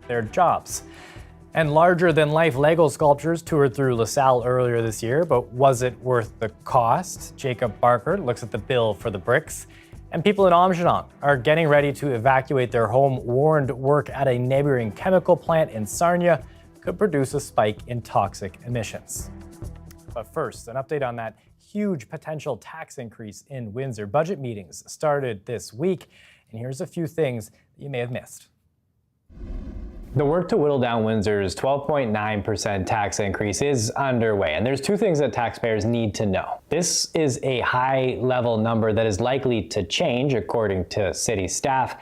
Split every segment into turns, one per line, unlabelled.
their jobs. And larger-than-life Lego sculptures toured through LaSalle earlier this year, but was it worth the cost? Jacob Barker looks at the bill for the bricks. And people in Aamjiwnaang are getting ready to evacuate their home, warned work at a neighboring chemical plant in Sarnia could produce a spike in toxic emissions. But first, an update on that huge potential tax increase in Windsor. Budget meetings started this week, and here's a few things that you may have missed. The work to whittle down Windsor's 12.9% tax increase is underway, and there's two things that taxpayers need to know. This is a high-level number that is likely to change, according to city staff,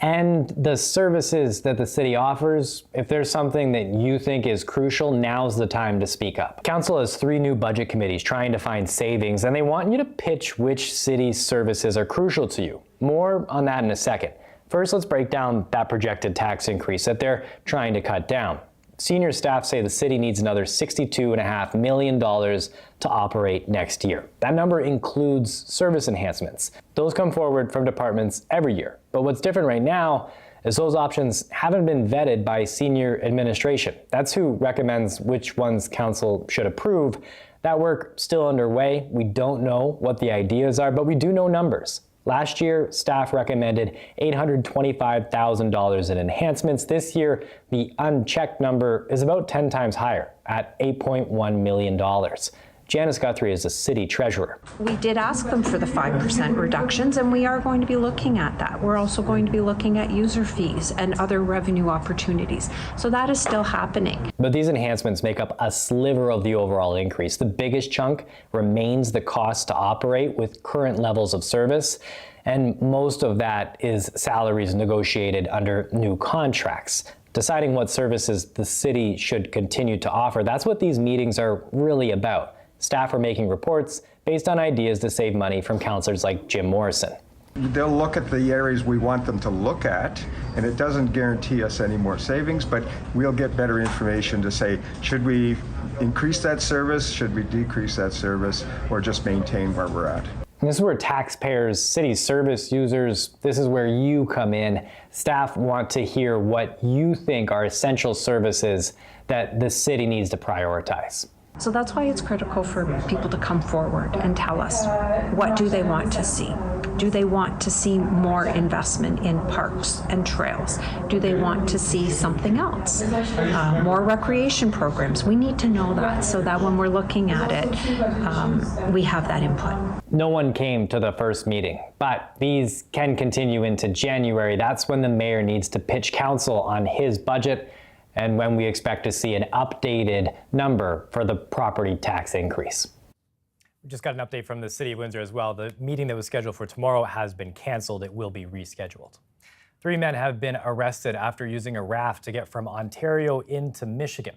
and the services that the city offers. If there's something that you think is crucial, now's the time to speak up. Council has 3 new budget committees trying to find savings, and they want you to pitch which city services are crucial to you. More on that in a second. First, let's break down that projected tax increase that they're trying to cut down. Senior staff say the city needs another $62.5 million to operate next year. That number includes service enhancements. Those come forward from departments every year. But what's different right now is those options haven't been vetted by senior administration. That's who recommends which ones council should approve. That work still underway. We don't know what the ideas are, but we do know numbers. Last year, staff recommended $825,000 in enhancements. This year, the unchecked number is about 10 times higher at $8.1 million. Janice Guthrie is the city treasurer.
We did ask them for the 5% reductions, and we are going to be looking at that. We're also going to be looking at user fees and other revenue opportunities. So that is still happening.
But these enhancements make up a sliver of the overall increase. The biggest chunk remains the cost to operate with current levels of service, and most of that is salaries negotiated under new contracts. Deciding what services the city should continue to offer, that's what these meetings are really about. Staff are making reports based on ideas to save money from councillors like Jim Morrison.
They'll look at the areas we want them to look at, and it doesn't guarantee us any more savings, but we'll get better information to say, should we increase that service, should we decrease that service, or just maintain where we're at.
And this is where taxpayers, city service users, this is where you come in. Staff want to hear what you think are essential services that the city needs to prioritize.
So that's why it's critical for people to come forward and tell us, what do they want to see? Do they want to see more investment in parks and trails? Do they want to see something else? More recreation programs? We need to know that so that when we're looking at it, we have that input.
No one came to the first meeting, but these can continue into January. That's when the mayor needs to pitch council on his budget and when we expect to see an updated number for the property tax increase. We just got an update from the City of Windsor as well. The meeting that was scheduled for tomorrow has been canceled. It will be rescheduled. 3 men have been arrested after using a raft to get from Ontario into Michigan.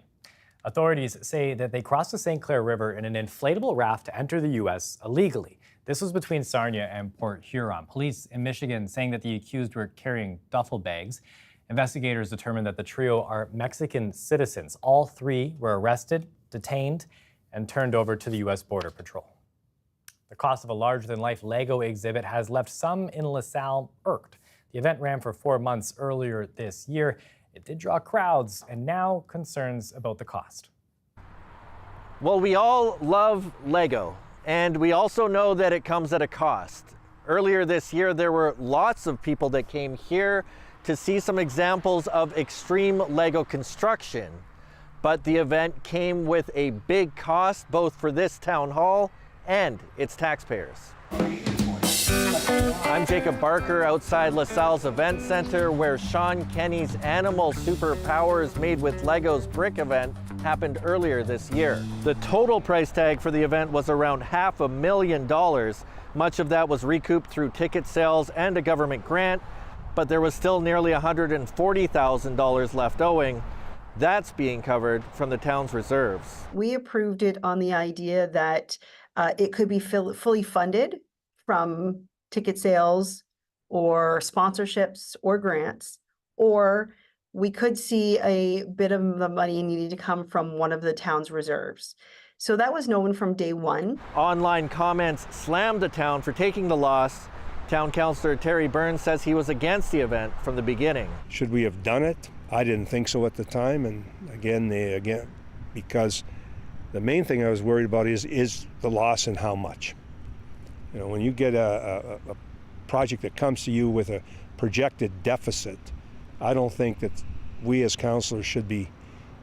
Authorities say that they crossed the St. Clair River in an inflatable raft to enter the U.S. illegally. This was between Sarnia and Port Huron. Police in Michigan saying that the accused were carrying duffel bags. Investigators determined that the trio are Mexican citizens. All 3 were arrested, detained, and turned over to the U.S. Border Patrol. The cost of a larger-than-life Lego exhibit has left some in LaSalle irked. The event ran for 4 months earlier this year. It did draw crowds, and now concerns about the cost.
Well, we all love Lego, and we also know that it comes at a cost. Earlier this year, there were lots of people that came here to see some examples of extreme Lego construction. But the event came with a big cost, both for this town hall and its taxpayers. I'm Jacob Barker outside LaSalle's Event Center, where Sean Kenny's Animal Superpowers Made with Legos brick event happened earlier this year. The total price tag for the event was around $500,000. Much of that was recouped through ticket sales and a government grant, but there was still nearly $140,000 left owing. That's being covered from the town's reserves.
We approved it on the idea that it could be fully funded from ticket sales or sponsorships or grants, or we could see a bit of the money needing to come from one of the town's reserves. So that was known from day one.
Online comments slammed the town for taking the loss. Town Councillor Terry Burns says he was against the event from the beginning.
Should we have done it? I didn't think so at the time, and again, because the main thing I was worried about is the loss and how much. You know, when you get a project that comes to you with a projected deficit, I don't think that we as councillors should be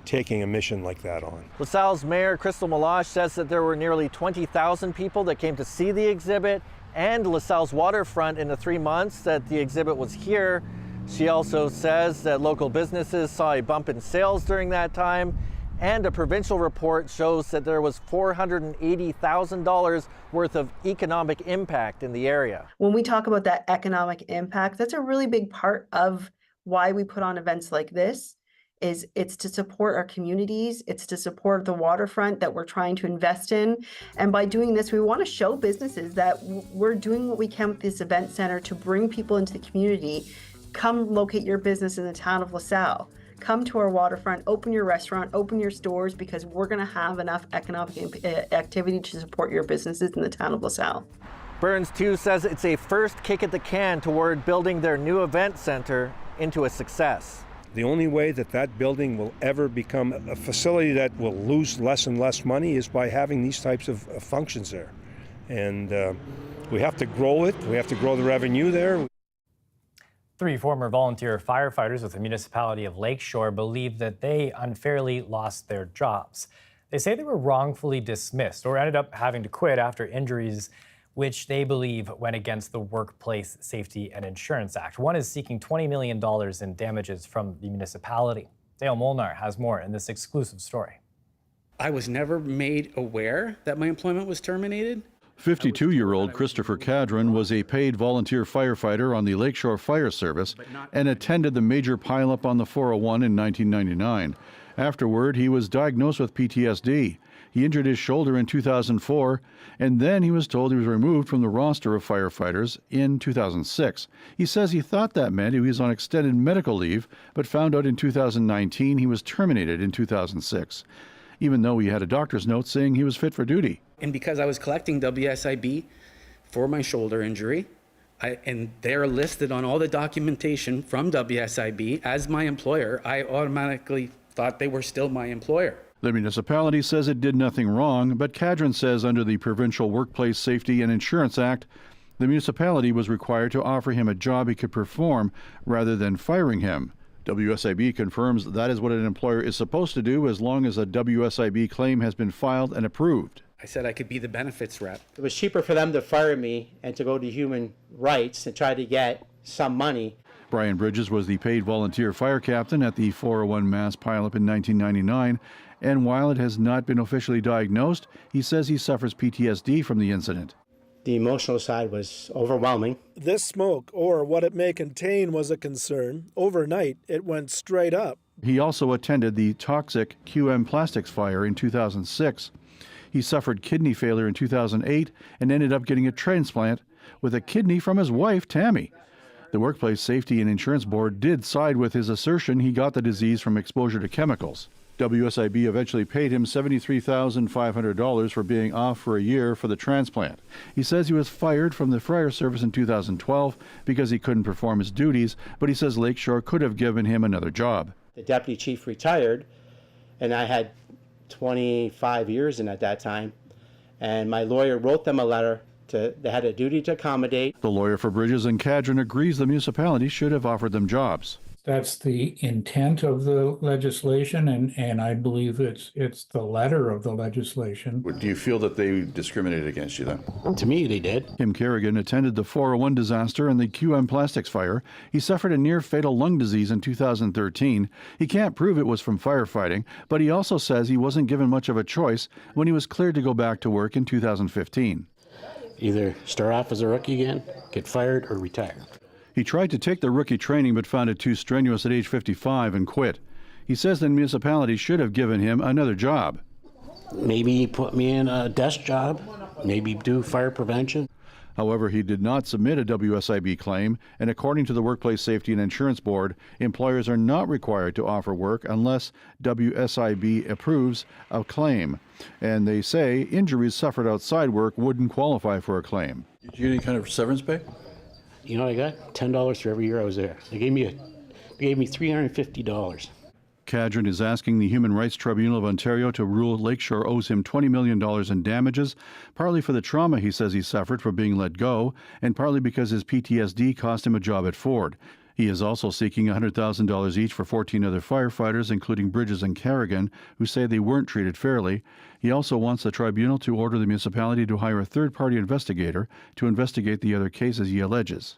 taking a mission like that on.
LaSalle's Mayor Crystal Meloche says that there were nearly 20,000 people that came to see the exhibit and LaSalle's waterfront in the 3 months that the exhibit was here. She also says that local businesses saw a bump in sales during that time, and a provincial report shows that there was $480,000 worth of economic impact in the area.
When we talk about that economic impact, that's a really big part of why we put on events like this. It's to support our communities, it's to support the waterfront that we're trying to invest in. And by doing this, we want to show businesses that we're doing what we can with this event center to bring people into the community. Come locate your business in the town of LaSalle. Come to our waterfront, open your restaurant, open your stores, because we're going to have enough economic activity to support your businesses in the town of LaSalle.
Burns, too, says it's a first kick at the can toward building their new event center into a success.
The only way that building will ever become a facility that will lose less and less money is by having these types of functions there. And we have to grow it. We have to grow the revenue there.
3 former volunteer firefighters with the municipality of Lakeshore believe that they unfairly lost their jobs. They say they were wrongfully dismissed or ended up having to quit after injuries which they believe went against the Workplace Safety and Insurance Act. One is seeking $20 million in damages from the municipality. Dale Molnar has more in this exclusive story.
I was never made aware that my employment was terminated.
52-year-old Christopher Cadron was a paid volunteer firefighter on the Lakeshore Fire Service and attended the major pileup on the 401 in 1999. Afterward, he was diagnosed with PTSD. He injured his shoulder in 2004, and then he was told he was removed from the roster of firefighters in 2006. He says he thought that meant he was on extended medical leave, but found out in 2019 he was terminated in 2006, even though he had a doctor's note saying he was fit for duty.
And because I was collecting WSIB for my shoulder injury, and they're listed on all the documentation from WSIB as my employer, I automatically thought they were still my employer.
The municipality says it did nothing wrong, but Cadron says under the Provincial Workplace Safety and Insurance Act, the municipality was required to offer him a job he could perform rather than firing him. WSIB confirms that is what an employer is supposed to do as long as a WSIB claim has been filed and approved.
I said I could be the benefits rep.
It was cheaper for them to fire me and to go to human rights and try to get some money.
Brian Bridges was the paid volunteer fire captain at the 401 mass pileup in 1999, and while it has not been officially diagnosed, he says he suffers PTSD from the incident.
The emotional side was overwhelming.
This smoke, or what it may contain, was a concern. Overnight, it went straight up.
He also attended the toxic QM Plastics fire in 2006. He suffered kidney failure in 2008 and ended up getting a transplant with a kidney from his wife, Tammy. The Workplace Safety and Insurance Board did side with his assertion he got the disease from exposure to chemicals. WSIB eventually paid him $73,500 for being off for a year for the transplant. He says he was fired from the fire service in 2012 because he couldn't perform his duties, but he says Lakeshore could have given him another job.
The deputy chief retired, and I had 25 years in at that time, and my lawyer wrote them a letter. They had a duty to accommodate.
The lawyer for Bridges and Cadron agrees the municipality should have offered them jobs.
That's the intent of the legislation, and I believe it's the letter of the legislation.
Do you feel that they discriminated against you then?
To me, they did.
Kim Kerrigan attended the 401 disaster and the QM Plastics fire. He suffered a near-fatal lung disease in 2013. He can't prove it was from firefighting, but he also says he wasn't given much of a choice when he was cleared to go back to work in 2015.
Either start off as a rookie again, get fired, or retire.
He tried to take the rookie training but found it too strenuous at age 55 and quit. He says the municipality should have given him another job.
Maybe put me in a desk job, maybe do fire prevention.
However, he did not submit a WSIB claim, and according to the Workplace Safety and Insurance Board, employers are not required to offer work unless WSIB approves a claim. And they say injuries suffered outside work wouldn't qualify for a claim.
Did you get any kind of severance pay?
You know, I got $10 for every year I was there. They gave me a
They gave me $350.
Cadron is asking the Human Rights Tribunal of Ontario to rule Lakeshore owes him $20 million in damages, partly for the trauma he says he suffered from being let go, and partly because his PTSD cost him a job at Ford. He is also seeking $100,000 each for 14 other firefighters, including Bridges and Carrigan, who say they weren't treated fairly. He also wants the tribunal to order the municipality to hire a third-party investigator to investigate the other cases he alleges.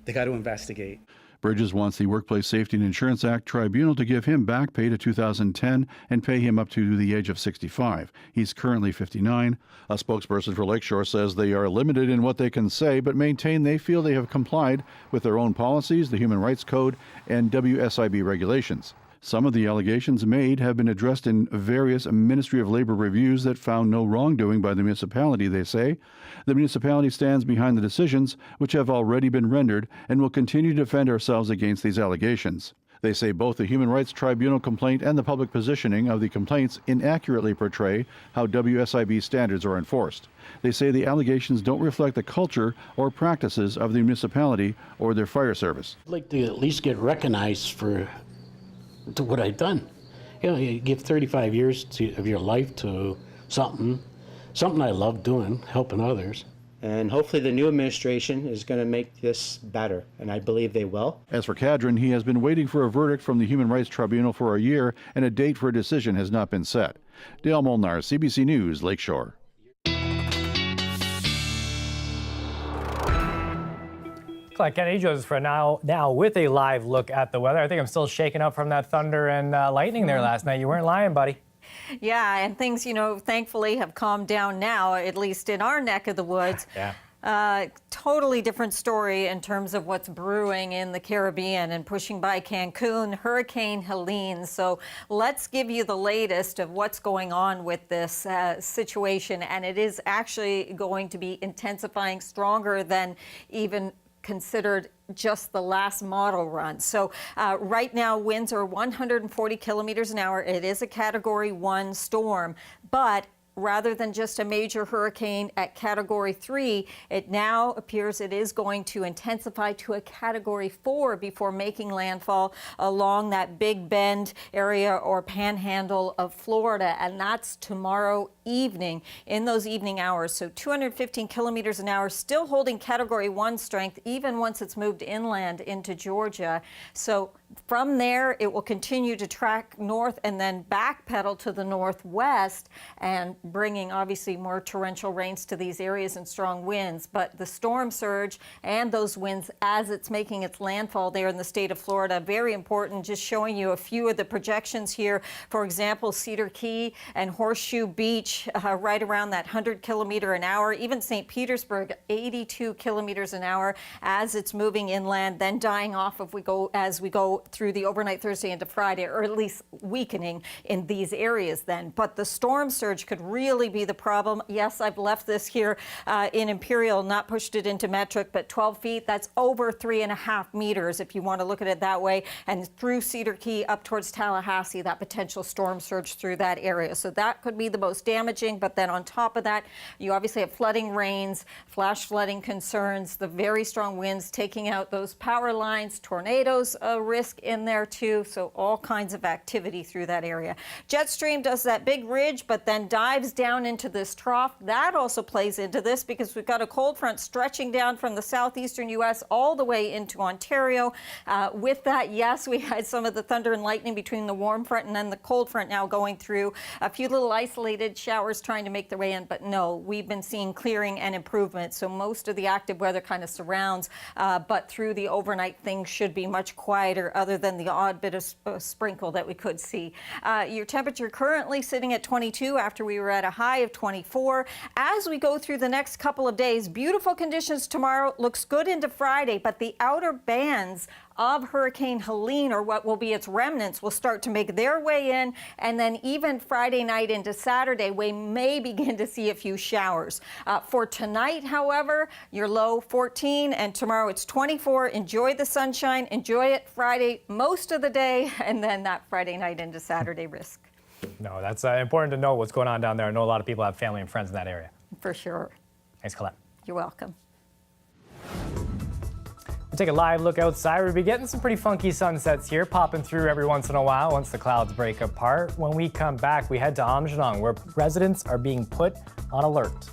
They got to investigate.
Bridges wants the Workplace Safety and Insurance Act tribunal to give him back pay to 2010 and pay him up to the age of 65. He's currently 59. A spokesperson for Lakeshore says they are limited in what they can say, but maintain they feel they have complied with their own policies, the Human Rights Code, and WSIB regulations. Some of the allegations made have been addressed in various Ministry of Labor reviews that found no wrongdoing by the municipality, they say. The municipality stands behind the decisions, which have already been rendered, and will continue to defend ourselves against these allegations. They say both the Human Rights Tribunal complaint and the public positioning of the complaints inaccurately portray how WSIB standards are enforced. They say the allegations don't reflect the culture or practices of the municipality or their fire service.
I'd like to at least get recognized for what I've done. You know, you give 35 years of your life to something I love doing, helping others.
And hopefully the new administration is going to make this better, and I believe they will.
As for Cadron, he has been waiting for a verdict from the Human Rights Tribunal for a year, and a date for a decision has not been set. Dale Molnar, CBC News, Lakeshore.
Clark Kennedy joins us for now with a live look at the weather. I think I'm still shaken up from that thunder and lightning there last night. You weren't lying, buddy.
Yeah, and things, thankfully have calmed down now, at least in our neck of the woods.
Yeah.
Totally different story in terms of what's brewing in the Caribbean and pushing by Cancun, Hurricane Helene. So let's give you the latest of what's going on with this situation. And it is actually going to be intensifying stronger than even considered just the last model run. So right now winds are 140 kilometers an hour. It is a Category 1 storm, but rather than just a major hurricane at Category 3, it now appears it is going to intensify to a Category 4 before making landfall along that Big Bend area or panhandle of Florida, and that's tomorrow evening, in those evening hours. So 215 kilometers an hour, still holding Category 1 strength, even once it's moved inland into Georgia. So from there, it will continue to track north and then backpedal to the northwest, and bringing obviously more torrential rains to these areas and strong winds. But the storm surge and those winds as it's making its landfall there in the state of Florida, very important. Just showing you a few of the projections here. For example, Cedar Key and Horseshoe Beach, right around that 100 kilometer an hour. Even St. Petersburg, 82 kilometers an hour as it's moving inland, then dying off as we go through the overnight Thursday into Friday, or at least weakening in these areas then. But the storm surge could really be the problem. Yes, I've left this here in Imperial, not pushed it into metric, but 12 feet, that's over 3.5 meters if you want to look at it that way. And through Cedar Key up towards Tallahassee, that potential storm surge through that area. So that could be the most damaging. But then on top of that, you obviously have flooding rains, flash flooding concerns, the very strong winds taking out those power lines, tornadoes risk in there too. So all kinds of activity through that area. Jet stream does that big ridge, but then dives down into this trough. That also plays into this because we've got a cold front stretching down from the southeastern U.S. all the way into Ontario. With that, yes, we had some of the thunder and lightning between the warm front and then the cold front now going through. A few little isolated showers trying to make their way in, but no, we've been seeing clearing and improvement. So most of the active weather kind of surrounds, but through the overnight things should be much quieter, other than the odd bit of sprinkle that we could see. Your temperature currently sitting at 22 after we were at a high of 24. As we go through the next couple of days, beautiful conditions tomorrow, looks good into Friday, but the outer bands of Hurricane Helene, or what will be its remnants, will start to make their way in, and then even Friday night into Saturday, we may begin to see a few showers. For tonight, however, your low 14, and tomorrow it's 24. Enjoy the sunshine, enjoy it Friday most of the day, and then that Friday night into Saturday risk.
No, that's important to know what's going on down there. I know a lot of people have family and friends in that area.
For sure.
Thanks, Colette.
You're welcome.
take a live look outside. We'll be getting some pretty funky sunsets here, popping through every once in a while once the clouds break apart. When we come back, we head to Aamjiwnaang, where residents are being put on alert.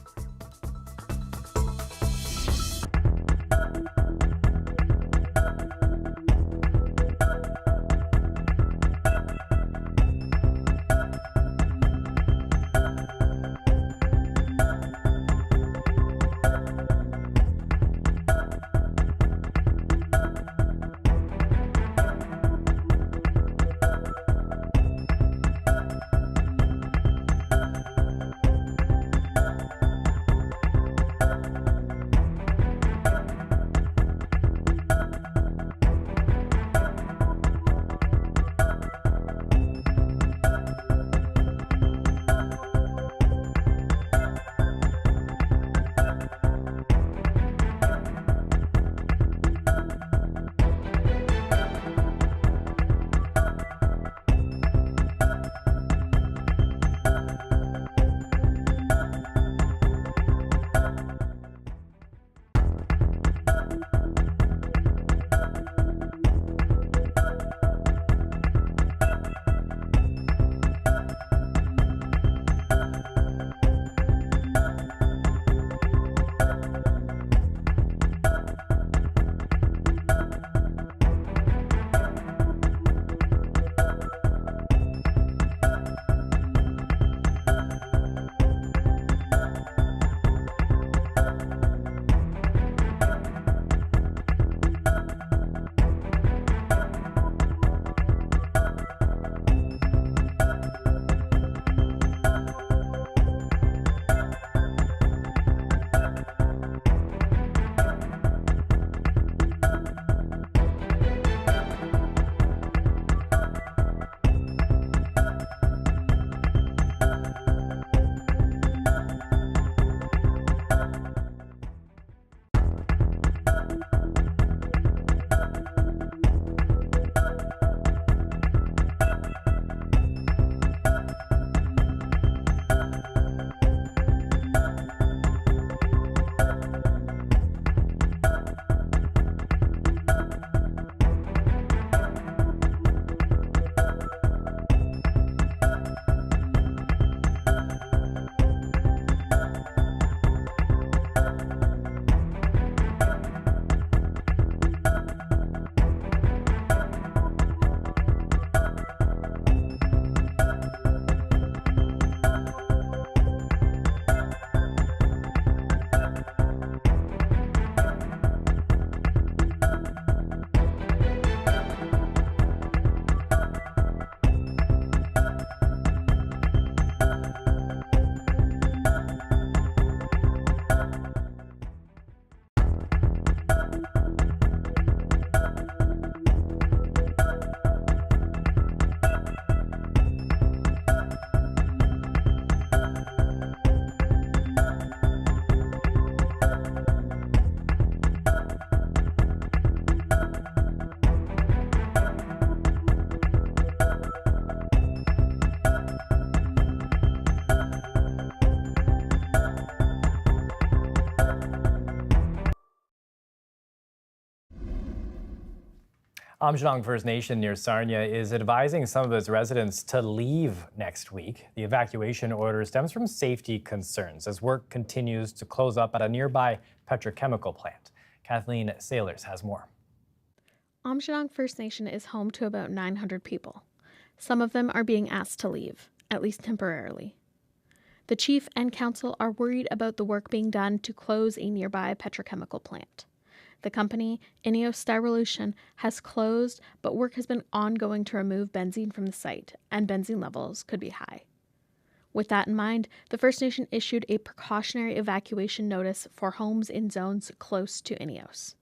Aamjiwnaang First Nation near Sarnia is advising some of its residents to leave next week. The evacuation order stems from safety concerns as work continues to close up at a nearby petrochemical plant. Kathleen Sailors has more.
Aamjiwnaang First Nation is home to about 900 people. Some of them are being asked to leave, at least temporarily. The chief and council are worried about the work being done to close a nearby petrochemical plant. The company, Ineos Styrolution, has closed, but work has been ongoing to remove benzene from the site, and benzene levels could be high. With that in mind, the First Nation issued a precautionary evacuation notice for homes in zones close to Ineos.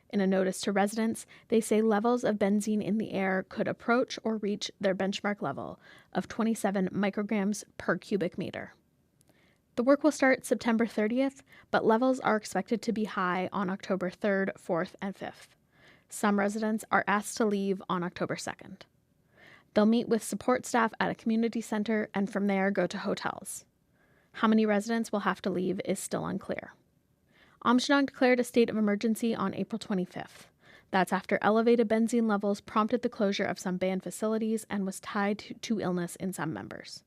In a notice to residents, they say levels of benzene in the air could approach or reach their benchmark level of 27 micrograms per cubic meter. The work will start September 30th, but levels are expected to be high on October 3rd, 4th, and 5th. Some residents are asked to leave on October 2nd. They'll meet with support staff at a community center and from there go to hotels. How many residents will have to leave is still unclear. Aamjiwnaang declared a state of emergency on April 25th. That's after elevated benzene levels prompted the closure of some banned facilities and was tied to illness in some members.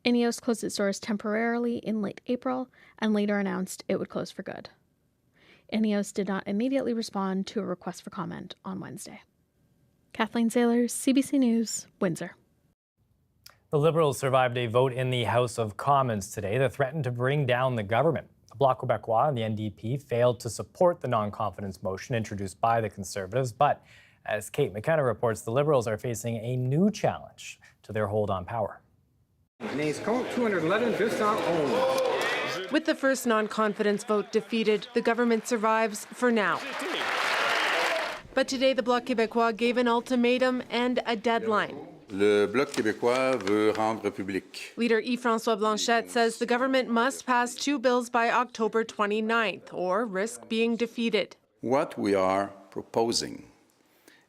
INEOS closed its doors temporarily in late April and later announced it would close for good. INEOS did not immediately respond to a request for comment on Wednesday. Kathleen Saylors, CBC News, Windsor.
The Liberals survived a vote in the House of Commons today that threatened to bring down the government. The Bloc Québécois and the NDP failed to support the non-confidence motion introduced by the Conservatives, but as Kate McKenna reports, the Liberals are facing a new challenge to their hold on power.
With the first non-confidence vote defeated, the government survives for now. But today, the Bloc Québécois gave an ultimatum and a deadline.
Le Bloc québécois veut rendre public.
Leader Yves-François Blanchet says the government must pass 2 bills by October 29th or risk being defeated.
What we are proposing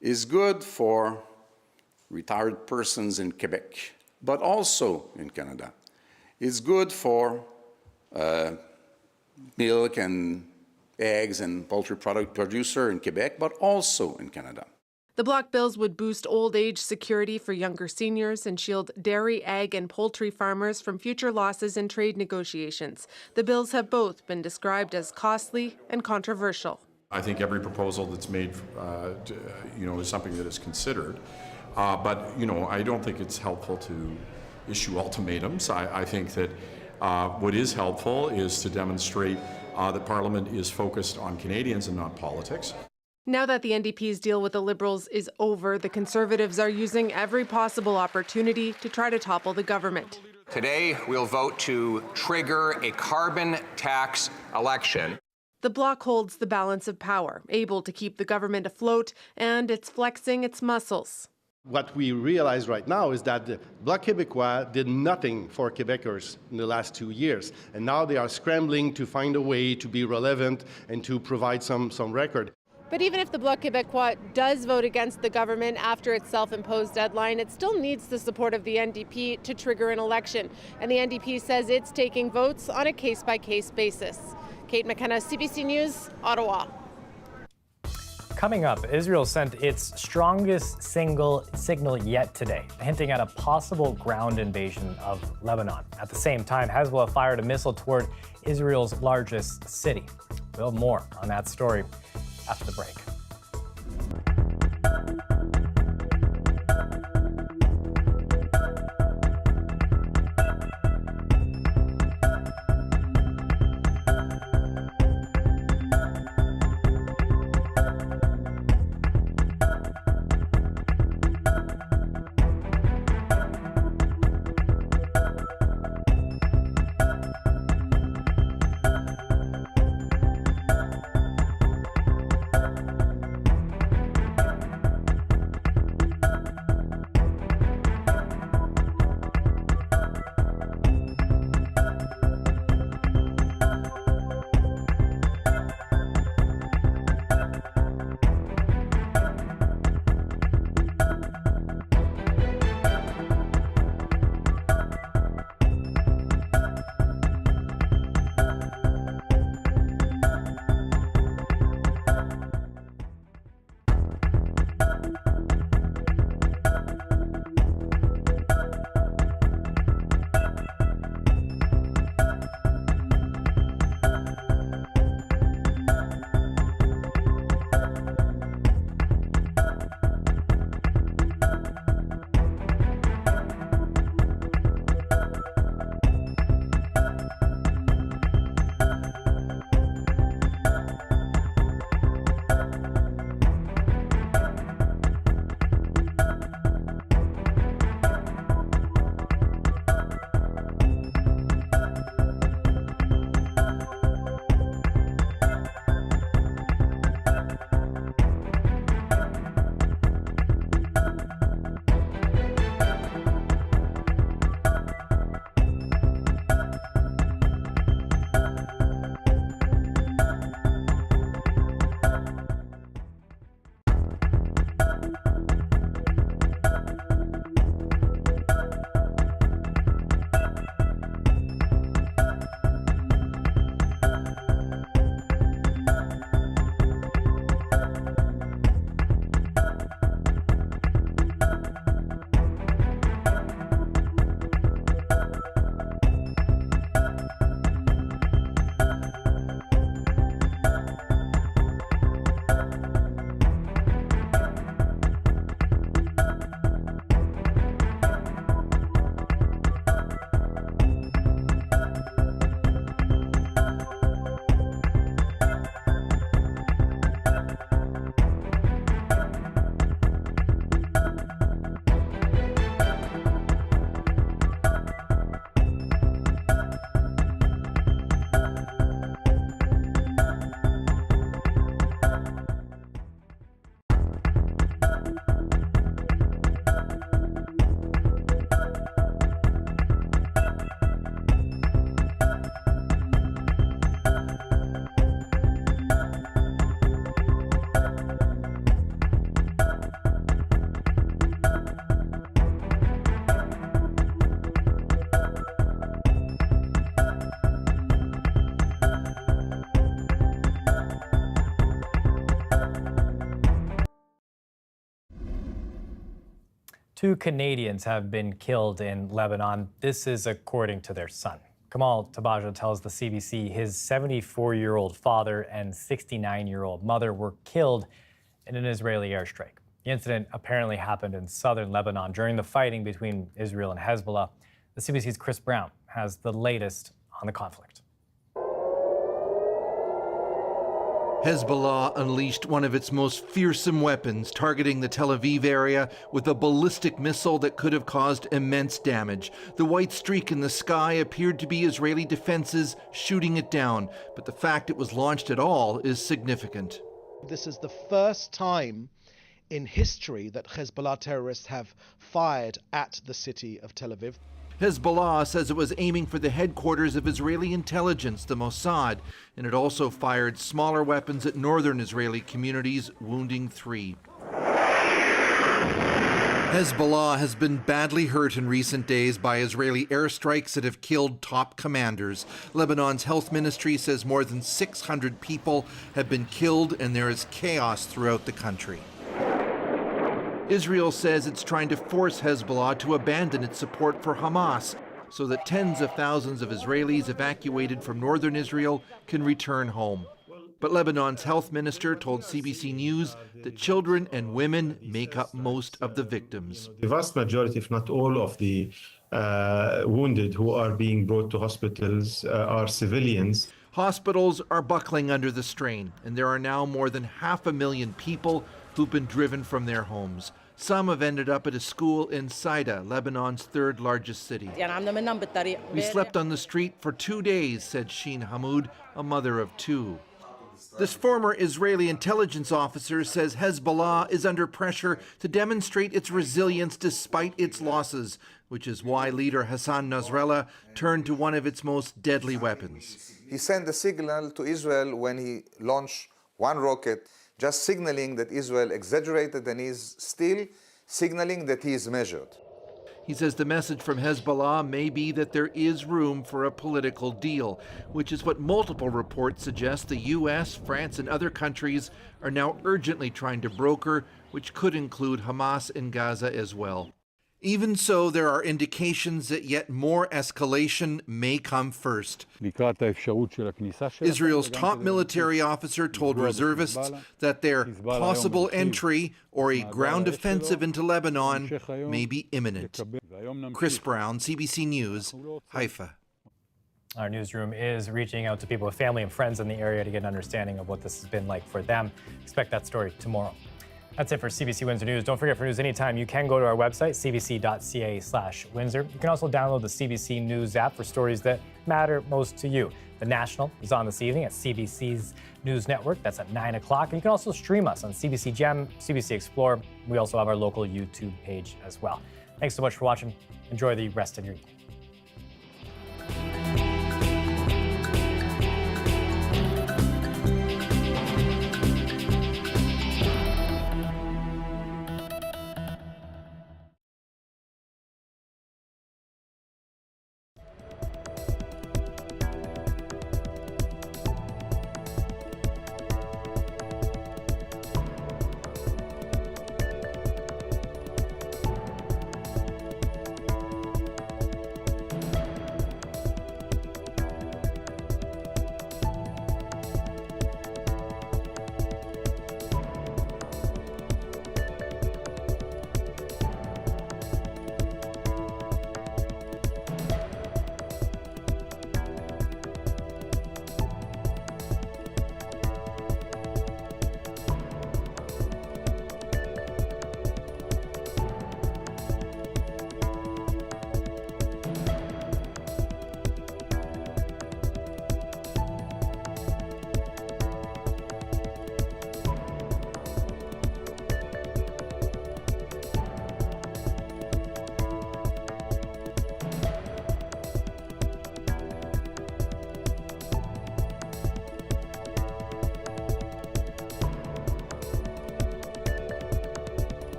is good for retired persons in Quebec, but also in Canada. It's good for milk and eggs and poultry product producer in Quebec, but also in Canada.
The bloc bills would boost old age security for younger seniors and shield dairy, egg, and poultry farmers from future losses in trade negotiations. The bills have both been described as costly and controversial.
I think every proposal that's made, is something that is considered. But I don't think it's helpful to issue ultimatums. I think that what is helpful is to demonstrate that Parliament is focused on Canadians and not politics.
Now that the NDP's deal with the Liberals is over, the Conservatives are using every possible opportunity to try to topple the government.
Today, we'll vote to trigger a carbon tax election.
The bloc holds the balance of power, able to keep the government afloat, and it's flexing its muscles.
What we realize right now is that the Bloc Québécois did nothing for Quebecers in the last 2 years, and now they are scrambling to find a way to be relevant and to provide some record.
But even if the Bloc Québécois does vote against the government after its self-imposed deadline, it still needs the support of the NDP to trigger an election. And the NDP says it's taking votes on a case-by-case basis. Kate McKenna, CBC News, Ottawa.
Coming up, Israel sent its strongest signal yet today, hinting at a possible ground invasion of Lebanon. At the same time, Hezbollah fired a missile toward Israel's largest city. We'll have more on that story after the break. 2 Canadians have been killed in Lebanon. This is according to their son. Kamal Tabaja tells the CBC his 74-year-old father and 69-year-old mother were killed in an Israeli airstrike. The incident apparently happened in southern Lebanon during the fighting between Israel and Hezbollah. The CBC's Chris Brown has the latest on the conflict.
Hezbollah unleashed one of its most fearsome weapons, targeting the Tel Aviv area with a ballistic missile that could have caused immense damage. The white streak in the sky appeared to be Israeli defenses shooting it down, but the fact it was launched at all is significant.
This is the first time in history that Hezbollah terrorists have fired at the city of Tel Aviv.
Hezbollah says it was aiming for the headquarters of Israeli intelligence, the Mossad, and it also fired smaller weapons at northern Israeli communities, wounding 3. Hezbollah has been badly hurt in recent days by Israeli airstrikes that have killed top commanders. Lebanon's health ministry says more than 600 people have been killed and there is chaos throughout the country. Israel says it's trying to force Hezbollah to abandon its support for Hamas so that tens of thousands of Israelis evacuated from northern Israel can return home. But Lebanon's health minister told CBC News that children and women make up most of the victims.
The vast majority, if not all, of the wounded who are being brought to hospitals are civilians.
Hospitals are buckling under the strain, and there are now more than 500,000 people who've been driven from their homes. Some have ended up at a school in Saida, Lebanon's 3rd largest city. We slept on the street for 2 days, said Sheen Hamoud, a mother of 2. This former Israeli intelligence officer says Hezbollah is under pressure to demonstrate its resilience despite its losses, which is why leader Hassan Nasrallah turned to one of its most deadly weapons.
He sent a signal to Israel when he launched one rocket, just signaling that Israel exaggerated and is still signaling that he is measured.
He says the message from Hezbollah may be that there is room for a political deal, which is what multiple reports suggest the U.S., France, and other countries are now urgently trying to broker, which could include Hamas in Gaza as well. Even so, there are indications that yet more escalation may come first. Israel's top military officer told reservists that their possible entry or a ground offensive into Lebanon may be imminent. Chris Brown, CBC News, Haifa.
Our newsroom is reaching out to people with family and friends in the area to get an understanding of what this has been like for them. Expect that story tomorrow. That's it for CBC Windsor News. Don't forget, for news anytime, you can go to our website, cbc.ca/Windsor. You can also download the CBC News app for stories that matter most to you. The National is on this evening at CBC's News Network. That's at 9 o'clock. And you can also stream us on CBC Gem, CBC Explore. We also have our local YouTube page as well. Thanks so much for watching. Enjoy the rest of your evening.